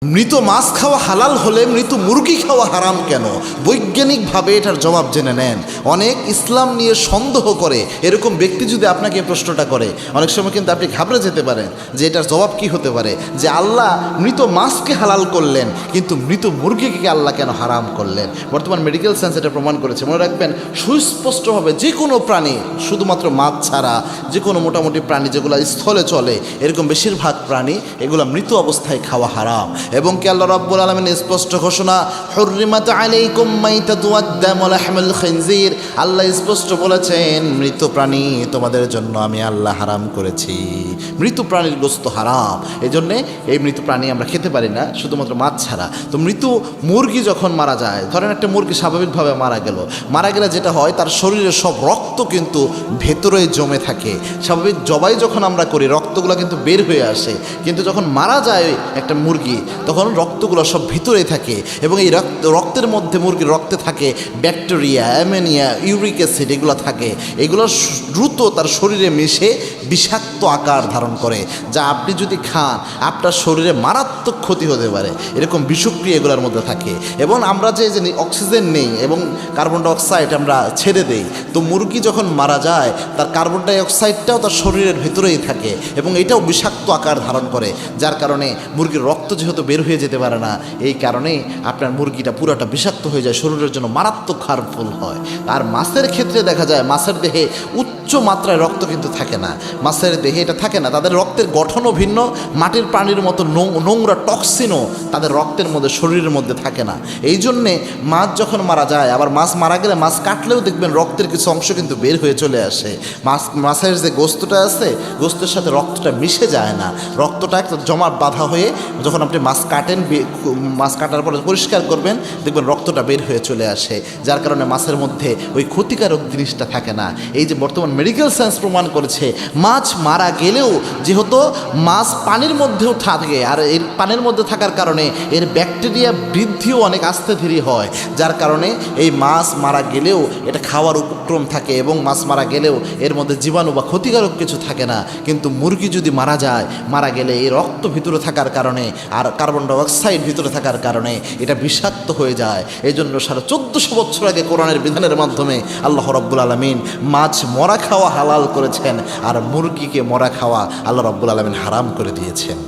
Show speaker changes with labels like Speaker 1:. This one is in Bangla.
Speaker 1: মৃত মাছ খাওয়া হালাল হলে মৃত মুরগি খাওয়া হারাম কেন? বৈজ্ঞানিকভাবে এটার জবাব জেনে নেন। অনেক ইসলাম নিয়ে সন্দেহ করে এরকম ব্যক্তি যদি আপনাকে এই প্রশ্নটা করে, অনেক সময় কিন্তু আপনি ঘাবড়ে যেতে পারেন যে এটার জবাব কি হতে পারে, যে আল্লাহ মৃত মাছকে হালাল করলেন কিন্তু মৃত মুরগিকে আল্লাহ কেন হারাম করলেন? বর্তমান মেডিকেল সায়েন্স এটা প্রমাণ করেছে। মনে রাখবেন, সুস্পষ্টভাবে যে কোনো প্রাণী, শুধুমাত্র মাছ ছাড়া যে কোনো মোটামুটি প্রাণী যেগুলো স্থলে চলে, এরকম বেশিরভাগ প্রাণী এগুলো মৃত অবস্থায় খাওয়া হারাম। এবং কি আল্লাহ রাব্বুল আলামিন স্পষ্ট ঘোষণা, হুররিমাত আলাইকুম মাইতাতু ওয়াদ-দামু ওয়া লাহমুল খিনজির, আল্লাহ স্পষ্ট বলেছেন মৃত প্রাণী তোমাদের জন্য আমি আল্লাহ হারাম করেছি। মৃত প্রাণীর গোশত হারাম, এই জন্যে এই মৃত প্রাণী আমরা খেতে পারি না, শুধুমাত্র মাছ ছাড়া। তো মৃত মুরগি যখন মারা যায়, ধরেন একটা মুরগি স্বাভাবিকভাবে মারা গেলে যেটা হয়, তার শরীরের সব রক্ত কিন্তু ভেতরে জমে থাকে। স্বাভাবিক জবাই যখন আমরা করি রক্তগুলো কিন্তু বের হয়ে আসে, কিন্তু যখন মারা যায় একটা মুরগি তখন রক্তগুলো সব ভিতরে থাকে, এবং এই রক্তের মধ্যে, মুরগির রক্তে থাকে ব্যাকটেরিয়া, অ্যামোনিয়া, ইউরিক অ্যাসিড, এগুলো থাকে। এগুলো দ্রুত তার শরীরে মিশে বিষাক্ত আকার ধারণ করে, যা আপনি যদি খান আপনার শরীরে মারাত্মক ক্ষতি হতে পারে। এরকম বিষক্রিয়া এগুলোর মধ্যে থাকে। এবং আমরা যে অক্সিজেন নেই এবং কার্বন ডাইঅক্সাইড আমরা ছেড়ে দেই, তো মুরগি যখন মারা যায় তার কার্বন ডাইঅক্সাইডটাও তার শরীরের ভিতরেই থাকে এবং এটাও বিষাক্ত আকার ধারণ করে, যার কারণে মুরগির রক্ত যেহেতু বের হয়ে যেতে পারে না, এই কারণেই আপনার মুরগিটা পুরোটা বিষাক্ত হয়ে যায়, শরীরের জন্য মারাত্মক হার্মফুল হয়। আর মাছের ক্ষেত্রে দেখা যায় মাছের দেহে উচ্চ মাত্রায় রক্ত কিন্তু থাকে না, মাছের দেহে এটা থাকে না। তাদের রক্তের গঠনও ভিন্ন, মাটির প্রাণীর মতো নোংরা টক্সিনও তাদের রক্তের মধ্যে, শরীরের মধ্যে থাকে না। এই জন্যে মাছ যখন মারা যায়, আবার মাছ মারা গেলে মাছ কাটলেও দেখবেন রক্তের কিছু অংশ কিন্তু বের হয়ে চলে আসে। মাছের যে গোস্তটা আছে, গোস্তের সাথে রক্তটা মিশে যায় না, রক্তটা একটা জমা বাঁধা হয়ে যখন আপনি মাছ কাটেন, মাছ কাটার পরে পরিষ্কার করবেন, দেখবেন রক্তটা বের হয়ে চলে আসে, যার কারণে মাছের মধ্যে ওই ক্ষতিকারক জিনিসটা থাকে না। এই যে বর্তমান মেডিকেল সায়েন্স প্রমাণ করেছে, মাছ মারা গেলেও যেহেতু মাছ পানির মধ্যেও থাকে, আর এর পানির মধ্যে থাকার কারণে এর ব্যাকটেরিয়া বৃদ্ধিও অনেক আস্তে ধীরে হয়, যার কারণে এই মাছ মারা গেলেও এটা খাওয়ার উপক্রম থাকে, এবং মাছ মারা গেলেও এর মধ্যে জীবাণু বা ক্ষতিকারক কিছু থাকে না। কিন্তু মুরগি যদি মারা গেলে এই রক্ত ভিতরে থাকার কারণে আর কার্বন ডাইঅক্সাইড ভিতরে থাকার কারণে এটা বিষাক্ত হয়ে যায়। এই জন্য 1450 বছর আগে কোরআনের বিধানের মাধ্যমে আল্লাহ রাব্বুল আলামিন মাছ মরা খাওয়া হালাল করেছেন, আর মুরগিকে মরা খাওয়া আল্লাহ রাব্বুল আলামিন হারাম করে দিয়েছেন।